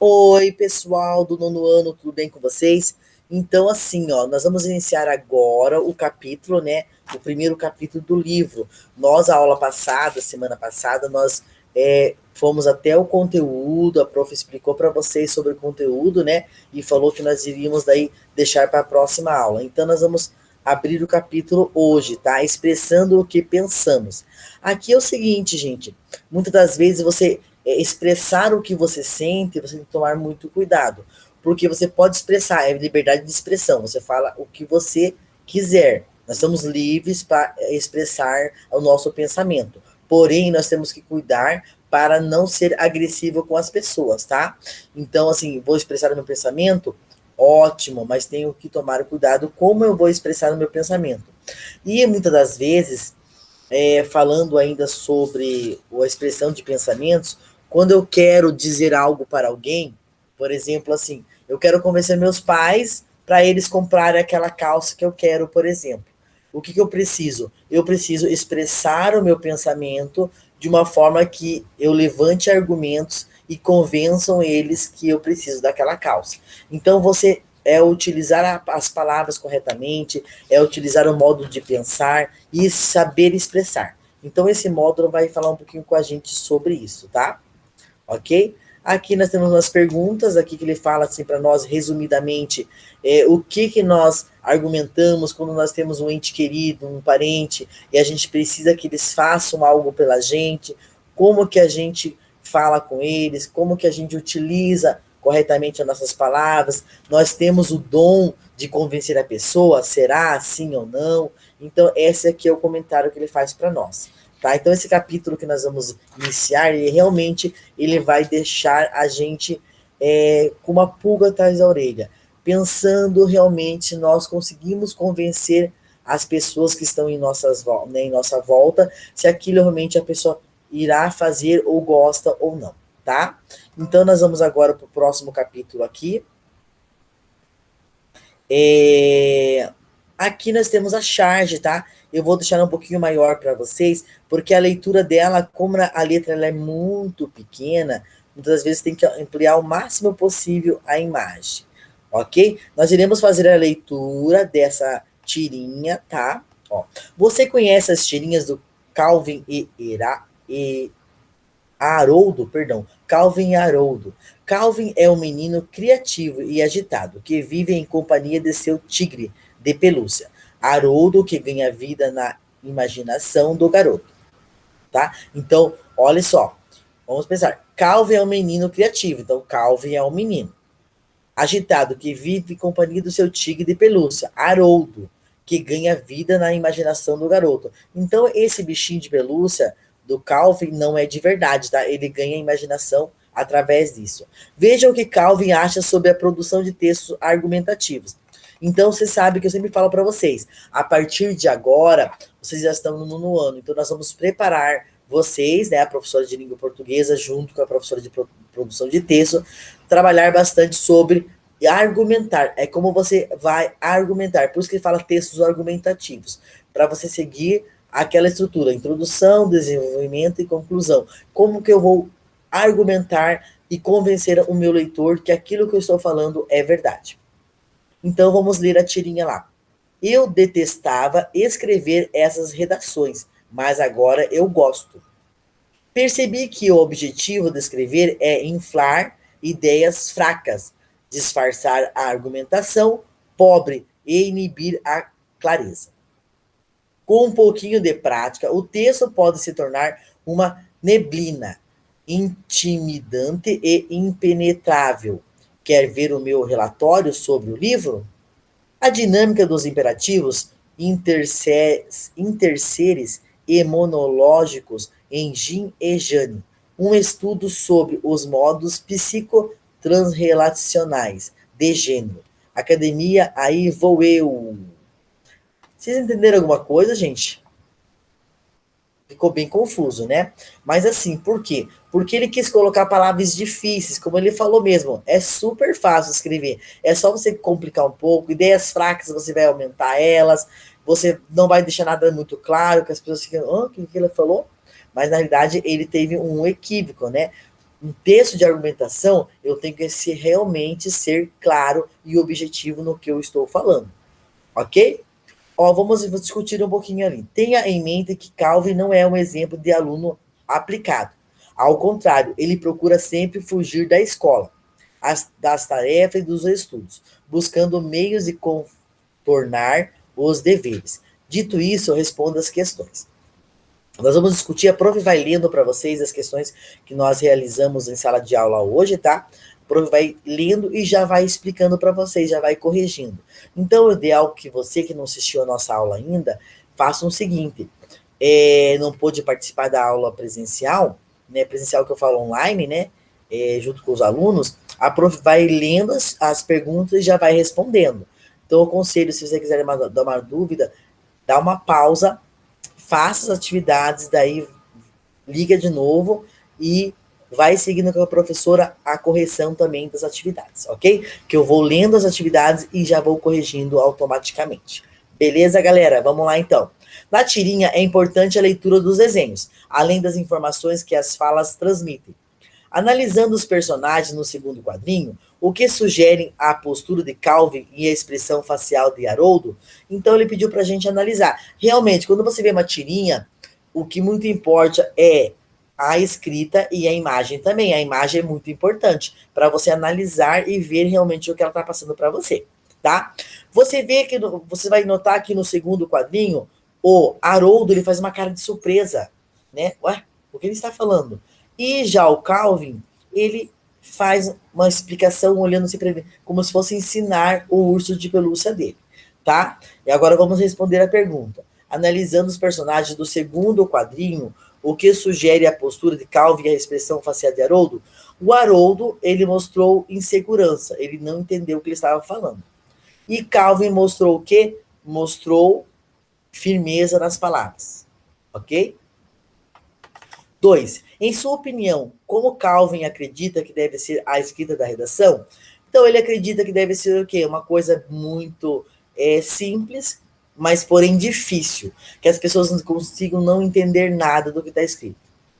Oi, pessoal do nono ano, tudo bem com vocês? Então, assim, ó, nós vamos iniciar agora o capítulo, né? O primeiro capítulo do livro. Nós, a aula passada, semana passada, nós fomos até o conteúdo, a prof explicou para vocês sobre o conteúdo, né? E falou que nós iríamos daí deixar para a próxima aula. Então, nós vamos abrir o capítulo hoje, tá? Expressando o que pensamos. Aqui é o seguinte, gente. Muitas das vezes você expressar o que você sente, você tem que tomar muito cuidado. Porque você pode expressar, é liberdade de expressão, você fala o que você quiser. Nós estamos livres para expressar o nosso pensamento. Porém, nós temos que cuidar para não ser agressivo com as pessoas, tá? Então, assim, vou expressar o meu pensamento, ótimo, mas tenho que tomar cuidado como eu vou expressar o meu pensamento. E muitas das vezes falando ainda sobre a expressão de pensamentos, quando eu quero dizer algo para alguém, por exemplo, assim, eu quero convencer meus pais para eles comprarem aquela calça que eu quero, por exemplo. O que eu preciso? Eu preciso expressar o meu pensamento de uma forma que eu levante argumentos e convençam eles que eu preciso daquela calça. Então você utilizar as palavras corretamente, é utilizar o modo de pensar e saber expressar. Então esse módulo vai falar um pouquinho com a gente sobre isso, tá? Ok? Aqui nós temos umas perguntas aqui que ele fala assim para nós resumidamente o que nós argumentamos quando nós temos um ente querido, um parente e a gente precisa que eles façam algo pela gente, como que a gente fala com eles, como que a gente utiliza corretamente as nossas palavras. Nós temos o dom de convencer a pessoa, será assim ou não? Então esse aqui é o comentário que ele faz para nós. Tá? Então esse capítulo que nós vamos iniciar, ele realmente ele vai deixar a gente com uma pulga atrás da orelha, pensando realmente nós conseguimos convencer as pessoas que estão né, em nossa volta, se aquilo realmente a pessoa irá fazer ou gosta ou não, tá? Então nós vamos agora para o próximo capítulo aqui. Aqui nós temos a charge, tá? Eu vou deixar um pouquinho maior para vocês, porque a leitura dela, como a letra ela é muito pequena, muitas vezes tem que ampliar o máximo possível a imagem, ok? Nós iremos fazer a leitura dessa tirinha, tá? Ó, você conhece as tirinhas do Calvin e Haroldo, perdão, Calvin e Haroldo. Calvin é um menino criativo e agitado, que vive em companhia de seu tigre de pelúcia. Haroldo, que ganha vida na imaginação do garoto, tá? Então, olha só, vamos pensar. Calvin é um menino criativo, então Calvin é um menino agitado, que vive em companhia do seu tigre de pelúcia. Haroldo, que ganha vida na imaginação do garoto. Então, esse bichinho de pelúcia do Calvin não é de verdade, tá? Ele ganha imaginação através disso. Vejam o que Calvin acha sobre a produção de textos argumentativos. Então, você sabe que eu sempre falo para vocês, a partir de agora, vocês já estão no nono ano, então nós vamos preparar vocês, né, a professora de língua portuguesa, junto com a professora de produção de texto, trabalhar bastante sobre argumentar. É como você vai argumentar. Por isso que ele fala textos argumentativos. Para você seguir aquela estrutura, introdução, desenvolvimento e conclusão. Como que eu vou argumentar e convencer o meu leitor que aquilo que eu estou falando é verdade. Então vamos ler a tirinha lá. Eu detestava escrever essas redações, mas agora eu gosto. Percebi que o objetivo de escrever é inflar ideias fracas, disfarçar a argumentação pobre e inibir a clareza. Com um pouquinho de prática, o texto pode se tornar uma neblina, intimidante e impenetrável. Quer ver o meu relatório sobre o livro? A dinâmica dos imperativos interseres e monológicos em Jin e Jane. Um estudo sobre os modos psicotransrelacionais de gênero. Academia, aí vou eu. Vocês entenderam alguma coisa, gente? Ficou bem confuso, né? Mas assim, por quê? Porque ele quis colocar palavras difíceis, como ele falou mesmo. É super fácil escrever. É só você complicar um pouco. Ideias fracas, você vai aumentar elas. Você não vai deixar nada muito claro, que as pessoas ficam, o que ele falou? Mas na realidade ele teve um equívoco, né? Um texto de argumentação, eu tenho que realmente ser claro e objetivo no que eu estou falando, ok? Ó, vamos discutir um pouquinho ali. Tenha em mente que Calvin não é um exemplo de aluno aplicado. Ao contrário, ele procura sempre fugir da escola, das tarefas e dos estudos, buscando meios de contornar os deveres. Dito isso, eu respondo as questões. Nós vamos discutir, a prof vai lendo para vocês as questões que nós realizamos em sala de aula hoje, tá? A prof vai lendo e já vai explicando para vocês, já vai corrigindo. Então, o ideal é que você que não assistiu a nossa aula ainda, faça o seguinte, não pôde participar da aula presencial, né? Presencial que eu falo online, né? Junto com os alunos, a prof vai lendo as perguntas e já vai respondendo. Então, eu aconselho, se você quiser dar uma dúvida, dá uma pausa, faça as atividades, daí liga de novo e vai seguindo com a professora a correção também das atividades, ok? Que eu vou lendo as atividades e já vou corrigindo automaticamente. Beleza, galera? Vamos lá então. Na tirinha é importante a leitura dos desenhos, além das informações que as falas transmitem. Analisando os personagens no segundo quadrinho, o que sugerem a postura de Calvin e a expressão facial de Haroldo, então ele pediu para a gente analisar. Realmente, quando você vê uma tirinha, o que muito importa é a escrita e a imagem também. A imagem é muito importante para você analisar e ver realmente o que ela está passando para você, tá? Você vê que você vai notar que no segundo quadrinho, o Haroldo ele faz uma cara de surpresa, né? Ué, o que ele está falando? E já o Calvin, ele faz uma explicação olhando-se para ele, como se fosse ensinar o urso de pelúcia dele, tá? E agora vamos responder a pergunta. Analisando os personagens do segundo quadrinho, o que sugere a postura de Calvin e a expressão facial de Haroldo? O Haroldo, ele mostrou insegurança, ele não entendeu o que ele estava falando. E Calvin mostrou o quê? Mostrou firmeza nas palavras, ok? 2. Em sua opinião, como Calvin acredita que deve ser a escrita da redação? Então, ele acredita que deve ser o quê? Uma coisa muito simples, mas porém difícil. Que as pessoas não consigam não entender nada do que está escrito.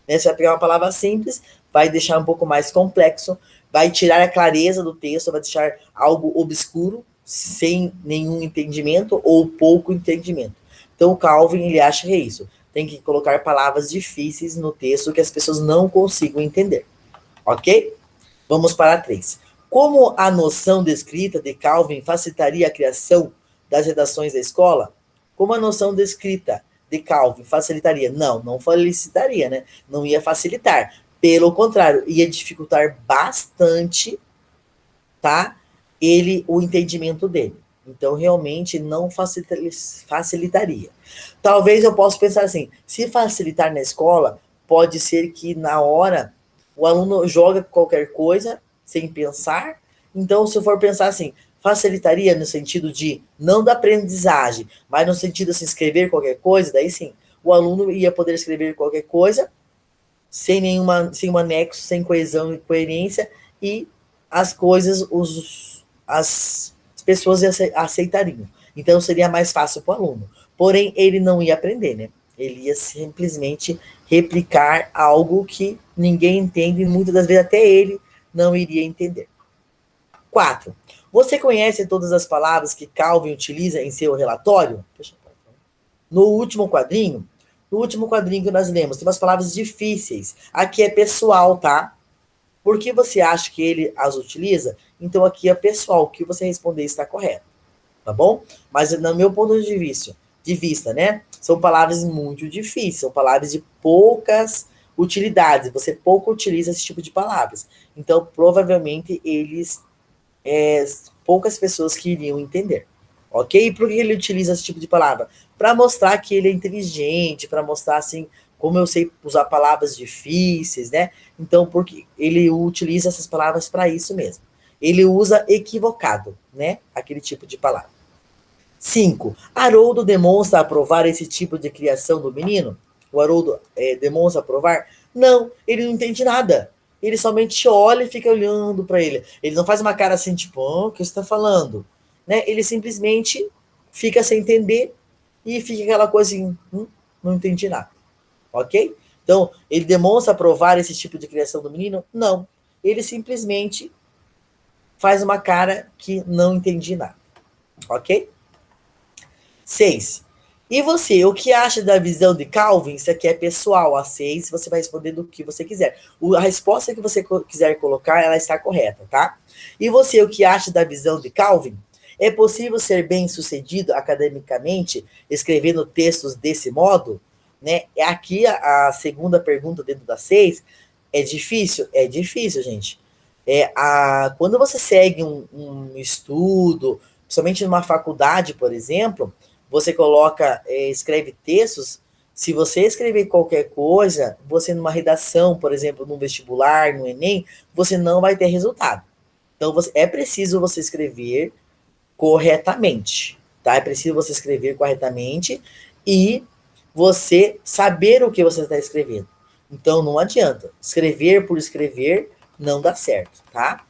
Né? Você vai pegar uma palavra simples, vai deixar um pouco mais complexo, vai tirar a clareza do texto, vai deixar algo obscuro, sem nenhum entendimento ou pouco entendimento. Então, o Calvin, ele acha que é isso. Tem que colocar palavras difíceis no texto que as pessoas não consigam entender. Ok? Vamos para 3. Como a noção descrita de Calvin facilitaria a criação das redações da escola? Como a noção descrita de Calvin facilitaria? Não, não facilitaria, né? Não ia facilitar. Pelo contrário, ia dificultar bastante, tá? O entendimento dele. Então, realmente, não facilitaria. Talvez eu possa pensar assim, se facilitar na escola, pode ser que na hora o aluno joga qualquer coisa sem pensar. Então, se eu for pensar assim, facilitaria no sentido de não da aprendizagem, mas no sentido de assim, escrever qualquer coisa, daí sim, o aluno ia poder escrever qualquer coisa sem um anexo, sem coesão e coerência, e as coisas, as pessoas aceitariam. Então seria mais fácil para o aluno. Porém, ele não ia aprender, né? Ele ia simplesmente replicar algo que ninguém entende, e muitas das vezes até ele não iria entender. 4. Você conhece todas as palavras que Calvin utiliza em seu relatório? No último quadrinho, que nós lemos, tem umas palavras difíceis. Aqui é pessoal, tá? Por que você acha que ele as utiliza? Então aqui é pessoal, o que você responder está correto, tá bom? Mas no meu ponto de vista, né? São palavras muito difíceis, são palavras de poucas utilidades. Você pouco utiliza esse tipo de palavras. Então, provavelmente, poucas pessoas que iriam entender. Ok? E por que ele utiliza esse tipo de palavra? Para mostrar que ele é inteligente, para mostrar assim como eu sei usar palavras difíceis, né? Então, porque ele utiliza essas palavras para isso mesmo. Ele usa equivocado, né? Aquele tipo de palavra. 5. Haroldo demonstra aprovar esse tipo de criação do menino? O Haroldo demonstra aprovar? Não, ele não entende nada. Ele somente olha e fica olhando para ele. Ele não faz uma cara assim, tipo, o que você está falando? Né? Ele simplesmente fica sem entender e fica aquela coisa assim, não entendi nada. Ok? Então, ele demonstra aprovar esse tipo de criação do menino? Não. Ele simplesmente faz uma cara que não entendi nada. Ok? 6. E você, o que acha da visão de Calvin? Isso aqui é pessoal. A 6, você vai responder do que você quiser. A resposta que você quiser colocar, ela está correta, tá? E você, o que acha da visão de Calvin? É possível ser bem-sucedido academicamente escrevendo textos desse modo? Né? Aqui a segunda pergunta dentro da 6 é difícil? É difícil, gente. Quando você segue um estudo, principalmente numa faculdade, por exemplo, você coloca, escreve textos. Se você escrever qualquer coisa, você numa redação, por exemplo, num vestibular, no Enem, você não vai ter resultado. Então, é preciso você escrever corretamente, tá? É preciso você escrever corretamente e você saber o que você está escrevendo. Então, não adianta. Escrever por escrever não dá certo, tá?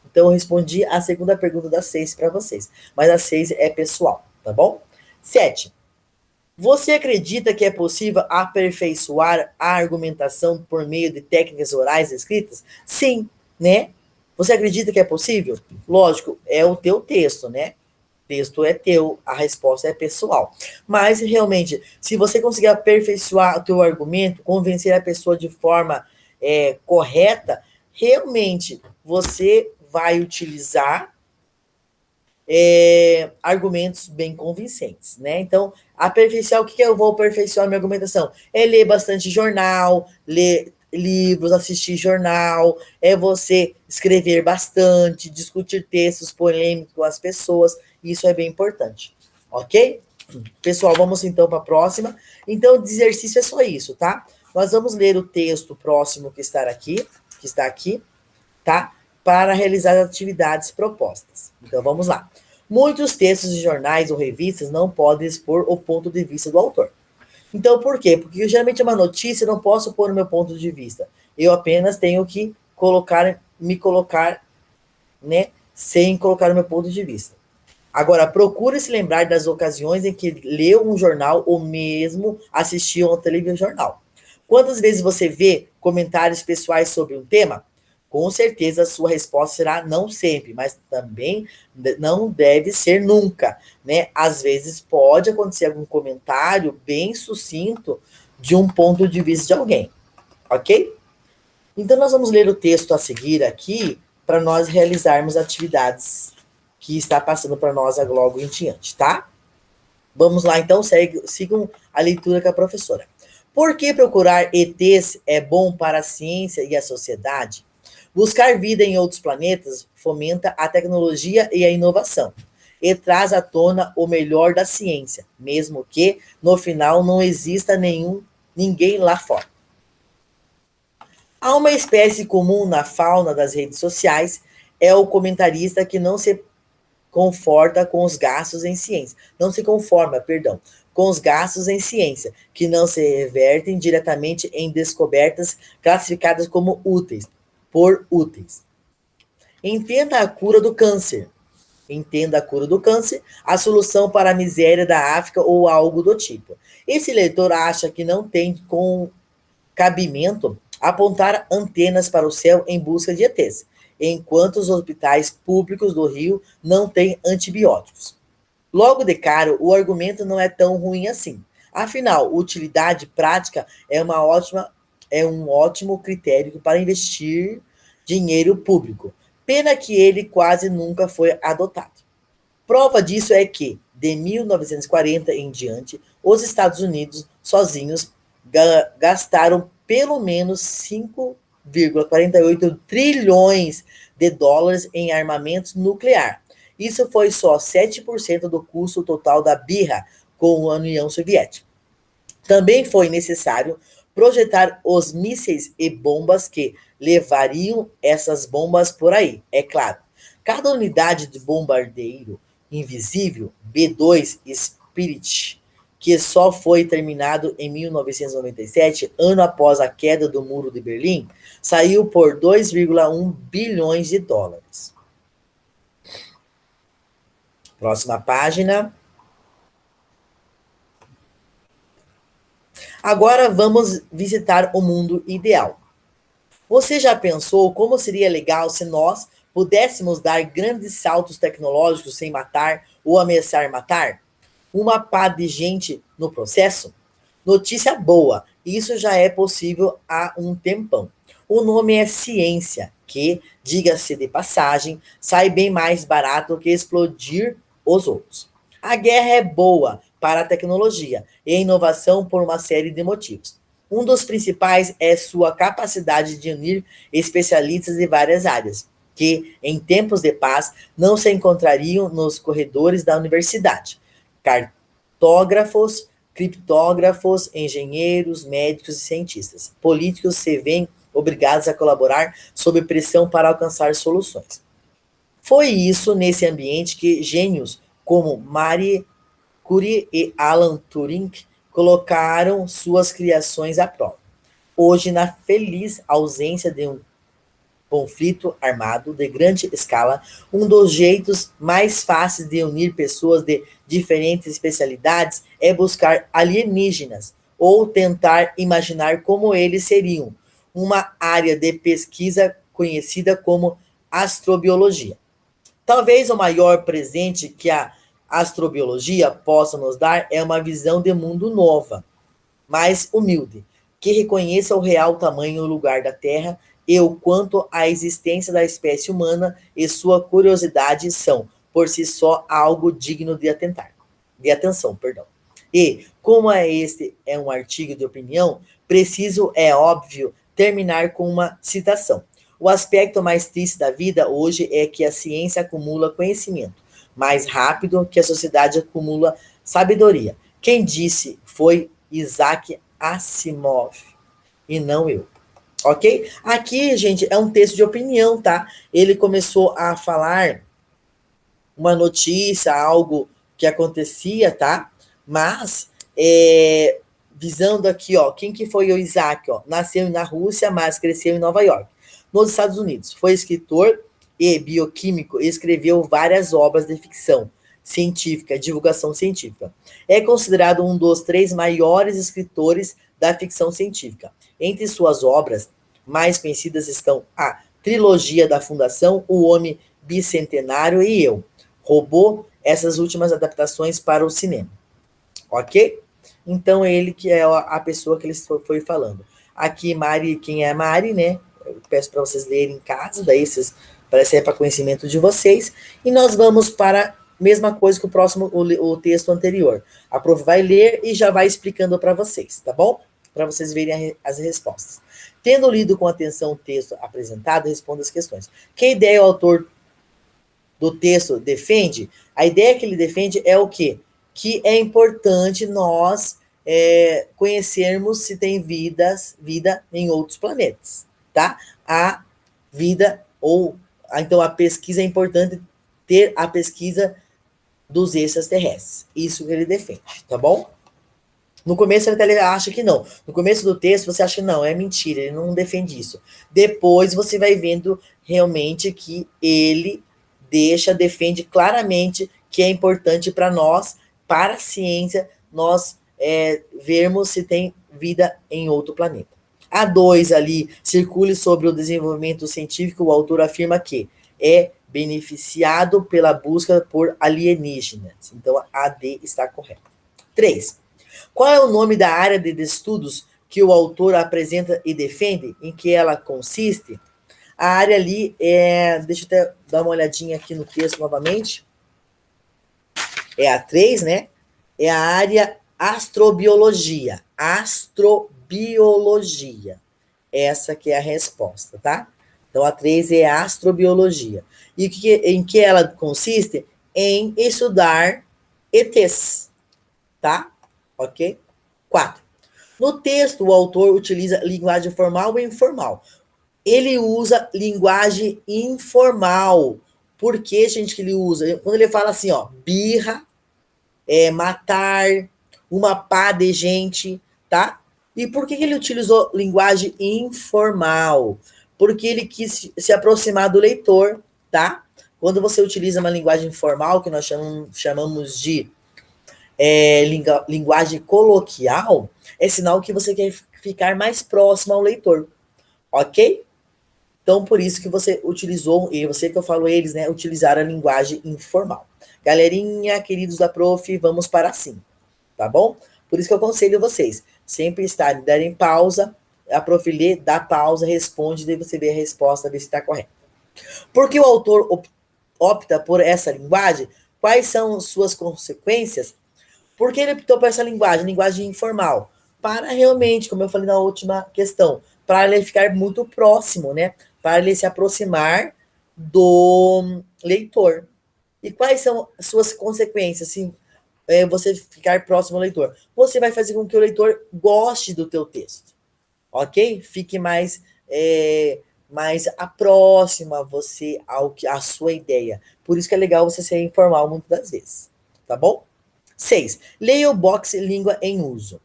Então, eu respondi a segunda pergunta das 6 para vocês. Mas a 6 é pessoal, tá bom? 7. Você acredita que é possível aperfeiçoar a argumentação por meio de técnicas orais escritas? Sim, né? Você acredita que é possível? Lógico, é o teu texto, né? O texto é teu, a resposta é pessoal. Mas, realmente, se você conseguir aperfeiçoar o teu argumento, convencer a pessoa de forma correta, realmente você vai utilizar argumentos bem convincentes, né? Então, aperfeiçoar, o que eu vou aperfeiçoar a minha argumentação? É ler bastante jornal, ler livros, assistir jornal, é você escrever bastante, discutir textos polêmicos com as pessoas, isso é bem importante, ok? Pessoal, vamos então para a próxima. Então, de exercício é só isso, tá? Nós vamos ler o texto próximo que está aqui, tá? Para realizar as atividades propostas. Então vamos lá. Muitos textos de jornais ou revistas não podem expor o ponto de vista do autor. Então por quê? Porque geralmente é uma notícia, eu não posso pôr o meu ponto de vista. Eu apenas tenho que me colocar, né, sem colocar o meu ponto de vista. Agora, procure se lembrar das ocasiões em que leu um jornal ou mesmo assistiu a um telejornal. Quantas vezes você vê comentários pessoais sobre um tema? Com certeza a sua resposta será não sempre, mas também não deve ser nunca, né? Às vezes pode acontecer algum comentário bem sucinto de um ponto de vista de alguém, ok? Então nós vamos ler o texto a seguir aqui para nós realizarmos atividades que está passando para nós logo em diante, tá? Vamos lá então, sigam a leitura com a professora. Por que procurar ETs é bom para a ciência e a sociedade? Buscar vida em outros planetas fomenta a tecnologia e a inovação e traz à tona o melhor da ciência, mesmo que no final não exista ninguém lá fora. Há uma espécie comum na fauna das redes sociais, é o comentarista que não se conforta com os gastos em ciência. Não se conforma, perdão, com os gastos em ciência, que não se revertem diretamente em descobertas classificadas como úteis, por úteis. Entenda a cura do câncer. Entenda a cura do câncer, a solução para a miséria da África ou algo do tipo. Esse leitor acha que não tem cabimento apontar antenas para o céu em busca de ETs, enquanto os hospitais públicos do Rio não têm antibióticos. Logo de cara, o argumento não é tão ruim assim. Afinal, utilidade prática é um ótimo critério para investir dinheiro público. Pena que ele quase nunca foi adotado. Prova disso é que, de 1940 em diante, os Estados Unidos, sozinhos, gastaram pelo menos 5,48 trilhões de dólares em armamentos nuclear. Isso foi só 7% do custo total da birra com a União Soviética. Também foi necessário projetar os mísseis e bombas que levariam essas bombas por aí, é claro. Cada unidade de bombardeiro invisível, B-2 Spirit, que só foi terminado em 1997, ano após a queda do Muro de Berlim, saiu por 2,1 bilhões de dólares. Próxima página. Agora vamos visitar o mundo ideal. Você já pensou como seria legal se nós pudéssemos dar grandes saltos tecnológicos sem matar ou ameaçar matar? Uma pá de gente no processo? Notícia boa, isso já é possível há um tempão. O nome é ciência, que, diga-se de passagem, sai bem mais barato que explodir os outros. A guerra é boa para a tecnologia e a inovação por uma série de motivos. Um dos principais é sua capacidade de unir especialistas de várias áreas, que, em tempos de paz, não se encontrariam nos corredores da universidade. Cartógrafos, criptógrafos, engenheiros, médicos e cientistas. Políticos se veem obrigados a colaborar sob pressão para alcançar soluções. Foi isso nesse ambiente que gênios como Marie Curie e Alan Turing colocaram suas criações à prova. Hoje, na feliz ausência de um conflito armado de grande escala, um dos jeitos mais fáceis de unir pessoas de diferentes especialidades é buscar alienígenas ou tentar imaginar como eles seriam, uma área de pesquisa conhecida como astrobiologia. Talvez o maior presente que a astrobiologia possa nos dar é uma visão de mundo nova, mais humilde, que reconheça o real tamanho e o lugar da Terra e o quanto a existência da espécie humana e sua curiosidade são, por si só, algo digno de atenção, perdão. E, como este é um artigo de opinião, preciso, é óbvio, terminar com uma citação. O aspecto mais triste da vida hoje é que a ciência acumula conhecimento mais rápido que a sociedade acumula sabedoria. Quem disse foi Isaac Asimov e não eu. Ok? Aqui, gente, é um texto de opinião, tá? Ele começou a falar uma notícia, algo que acontecia, tá? Mas, visando aqui, ó, quem que foi o Isaac, ó? Nasceu na Rússia, mas cresceu em Nova York, nos Estados Unidos. Foi escritor e bioquímico e escreveu várias obras de ficção científica, divulgação científica. É considerado um dos 3 maiores escritores da ficção científica. Entre suas obras mais conhecidas estão a Trilogia da Fundação, O Homem Bicentenário e Eu. Roubou essas últimas adaptações para o cinema. Ok? Então, ele que é a pessoa que ele foi falando. Aqui, Mari, quem é Mari, né? Eu peço para vocês lerem em casa, daí vocês, parece para conhecimento de vocês. E nós vamos para a mesma coisa que o texto anterior. A prof vai ler e já vai explicando para vocês, tá bom? Para vocês verem as respostas. Tendo lido com atenção o texto apresentado, responda as questões. Que ideia o autor do texto defende? A ideia que ele defende é o quê? Que é importante nós conhecermos se tem vida em outros planetas, tá? A vida então a pesquisa é importante ter a pesquisa dos extraterrestres. Isso que ele defende, tá bom? No começo ele acha que não. No começo do texto você acha que não, é mentira, ele não defende isso. Depois você vai vendo realmente que ele defende claramente que é importante para nós, para a ciência, nós vermos se tem vida em outro planeta. A 2 ali, circule sobre o desenvolvimento científico, o autor afirma que é beneficiado pela busca por alienígenas. Então a D está correta. 3. Qual é o nome da área de estudos que o autor apresenta e defende, em que ela consiste? A área ali deixa eu até dar uma olhadinha aqui no texto novamente. É a 3, né? É a área astrobiologia. Astrobiologia. Essa que é a resposta, tá? Então, a 3 é a astrobiologia. E em que ela consiste? Em estudar ETs, tá? Ok? 4. No texto, o autor utiliza linguagem formal e informal. Ele usa linguagem informal. Por que, gente, que ele usa? Quando ele fala assim, ó, birra, matar, uma pá de gente, tá? E por que ele utilizou linguagem informal? Porque ele quis se aproximar do leitor, tá? Quando você utiliza uma linguagem formal, que nós chamamos de linguagem coloquial, é sinal que você quer ficar mais próximo ao leitor, ok? Então, por isso que você utilizou, e você que eu falo eles, né, utilizaram a linguagem informal. Galerinha, queridos da prof, vamos para sim, tá bom? Por isso que eu aconselho vocês, sempre darem pausa, a prof lê, dá pausa, responde, daí você vê a resposta, ver se está correto. Por que o autor opta por essa linguagem? Quais são suas consequências? Por que ele optou por essa linguagem informal? Para realmente, como eu falei na última questão, para ele ficar muito próximo, né? Para ele se aproximar do leitor. E quais são as suas consequências se você ficar próximo ao leitor? Você vai fazer com que o leitor goste do teu texto, ok? Fique mais próximo a você, a sua ideia. Por isso que é legal você ser informal muitas das vezes, tá bom? 6. Leia o box Língua em Uso,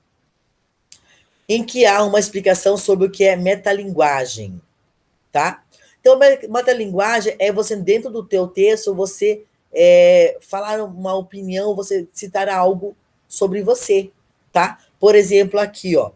em que há uma explicação sobre o que é metalinguagem, tá? Então, metalinguagem é você, dentro do teu texto, você falar uma opinião, você citar algo sobre você, tá? Por exemplo, aqui, ó,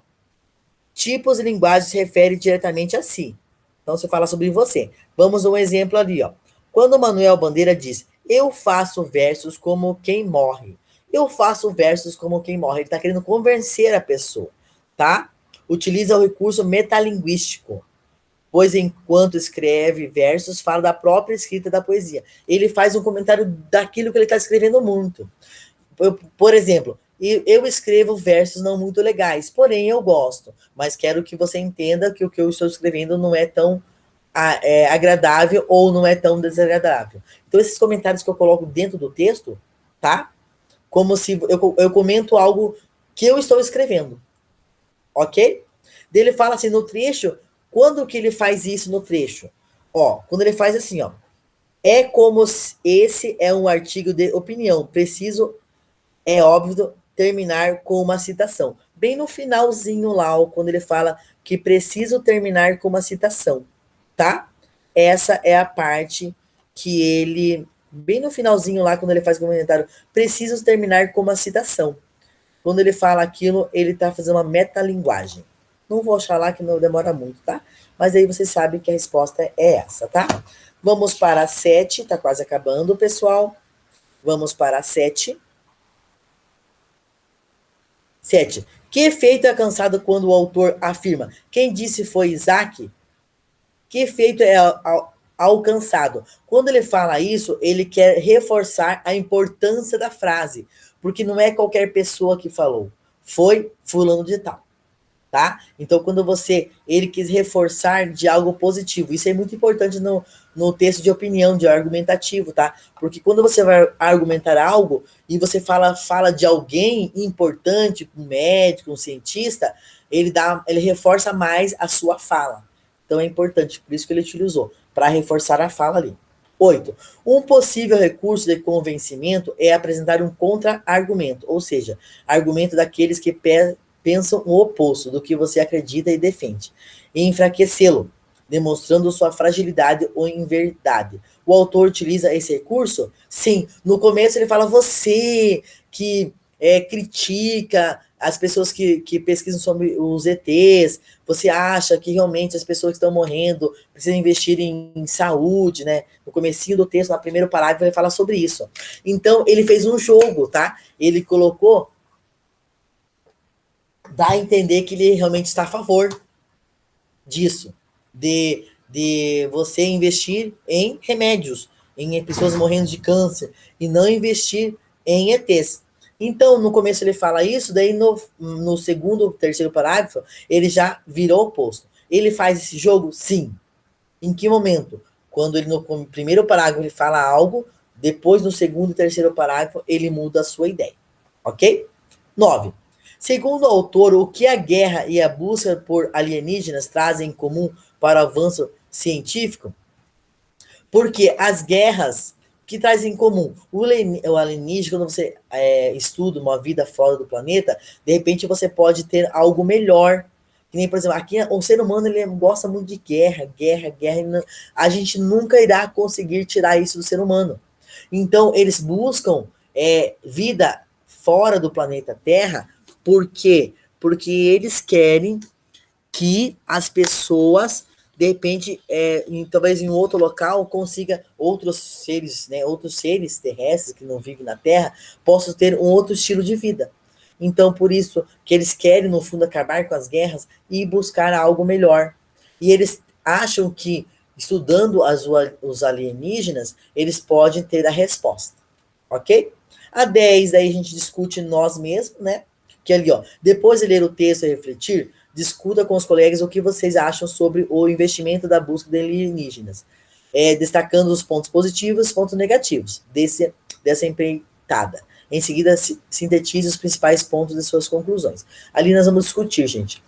tipos de linguagem se refere diretamente a si. Então, você fala sobre você. Vamos a um exemplo ali, ó. Quando o Manuel Bandeira diz, eu faço versos como quem morre. Eu faço versos como quem morre. Ele está querendo convencer a pessoa, tá? Utiliza o recurso metalinguístico, pois enquanto escreve versos, fala da própria escrita da poesia. Ele faz um comentário daquilo que ele está escrevendo muito. Por exemplo, eu escrevo versos não muito legais, porém eu gosto, mas quero que você entenda que o que eu estou escrevendo não é tão agradável ou não é tão desagradável. Então, esses comentários que eu coloco dentro do texto, tá? Como se eu comento algo que eu estou escrevendo, ok? Daí ele fala assim, no trecho, quando que ele faz isso no trecho? Ó, quando ele faz assim, ó, é como se esse é um artigo de opinião, preciso é óbvio terminar com uma citação. Bem no finalzinho lá, quando ele fala que preciso terminar com uma citação, tá? Essa é a parte que ele, bem no finalzinho lá, quando ele faz o comentário, preciso terminar com uma citação. Quando ele fala aquilo, ele tá fazendo uma metalinguagem. Não vou achar lá que não demora muito, tá? Mas aí você sabe que a resposta é essa, tá? Vamos para a 7, tá quase acabando, pessoal. Vamos para a 7. 7. Que efeito é alcançado quando o autor afirma? Quem disse foi Isaac? Que efeito é alcançado? Quando ele fala isso, ele quer reforçar a importância da frase, porque não é qualquer pessoa que falou, foi fulano de tal. Tá? Então, quando ele quis reforçar de algo positivo, isso é muito importante no texto de opinião, de argumentativo, tá? Porque quando você vai argumentar algo e você fala de alguém importante, um médico, um cientista, ele reforça mais a sua fala. Então é importante, por isso que ele utilizou, para reforçar a fala ali. 8. Um possível recurso de convencimento é apresentar um contra-argumento, ou seja, argumento daqueles que pensam o oposto do que você acredita e defende, e enfraquecê-lo, demonstrando sua fragilidade ou inverdade. O autor utiliza esse recurso? Sim. No começo ele fala você que critica as pessoas que pesquisam sobre os ETs, você acha que realmente as pessoas que estão morrendo precisam investir em saúde, né? No comecinho do texto, no primeiro parágrafo, ele fala sobre isso. Então, ele fez um jogo, tá? Ele colocou, dá a entender que ele realmente está a favor disso, de você investir em remédios, em pessoas morrendo de câncer, e não investir em ETs. Então, no começo ele fala isso, daí no segundo, terceiro parágrafo, ele já virou o oposto. Ele faz esse jogo? Sim. Em que momento? Quando ele no primeiro parágrafo ele fala algo, depois no segundo e terceiro parágrafo ele muda a sua ideia. Ok? 9. Segundo o autor, o que a guerra e a busca por alienígenas trazem em comum para o avanço científico? Porque as guerras que trazem em comum o alienígena, quando você estuda uma vida fora do planeta, de repente você pode ter algo melhor. Que nem, por exemplo, aqui o ser humano ele gosta muito de guerra, guerra, guerra. Não, a gente nunca irá conseguir tirar isso do ser humano. Então, eles buscam vida fora do planeta Terra. Por quê? Porque eles querem que as pessoas, de repente, talvez em outro local, consiga outros seres, né, outros seres terrestres que não vivem na Terra, possam ter um outro estilo de vida. Então, por isso que eles querem, no fundo, acabar com as guerras e buscar algo melhor. E eles acham que, estudando os alienígenas, eles podem ter a resposta. Ok? A 10 aí a gente discute nós mesmos, né? Que ali, ó, depois de ler o texto e refletir, discuta com os colegas o que vocês acham sobre o investimento da busca de alienígenas, destacando os pontos positivos e os pontos negativos dessa empreitada. Em seguida, sintetize os principais pontos de suas conclusões. Ali nós vamos discutir, gente.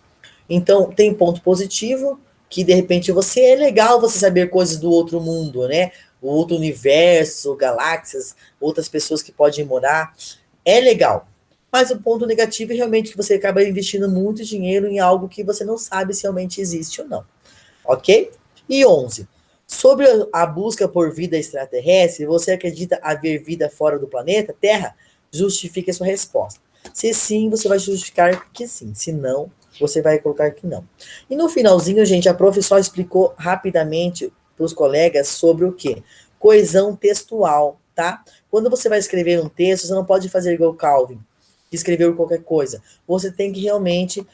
Então, tem ponto positivo, que de repente é legal você saber coisas do outro mundo, né? O outro universo, galáxias, outras pessoas que podem morar. É legal. Mas o ponto negativo é realmente que você acaba investindo muito dinheiro em algo que você não sabe se realmente existe ou não. Ok? E 11. Sobre a busca por vida extraterrestre, você acredita haver vida fora do planeta Terra? Justifique a sua resposta. Se sim, você vai justificar que sim. Se não, você vai colocar que não. E no finalzinho, gente, a prof só explicou rapidamente para os colegas sobre o que? Coesão textual, tá? Quando você vai escrever um texto, você não pode fazer igual Calvin, que escreveu qualquer coisa. Você tem que realmente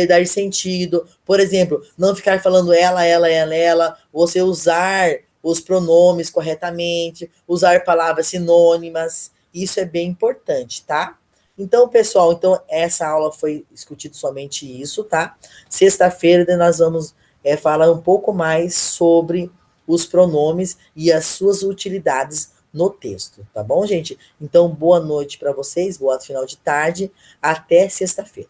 dar sentido. Por exemplo, não ficar falando ela, você usar os pronomes corretamente, usar palavras sinônimas. Isso é bem importante, tá? Então, pessoal, então essa aula foi discutido somente isso, tá? Sexta-feira nós vamos falar um pouco mais sobre os pronomes e as suas utilidades no texto, tá bom, gente? Então, boa noite para vocês, boa final de tarde, até sexta-feira.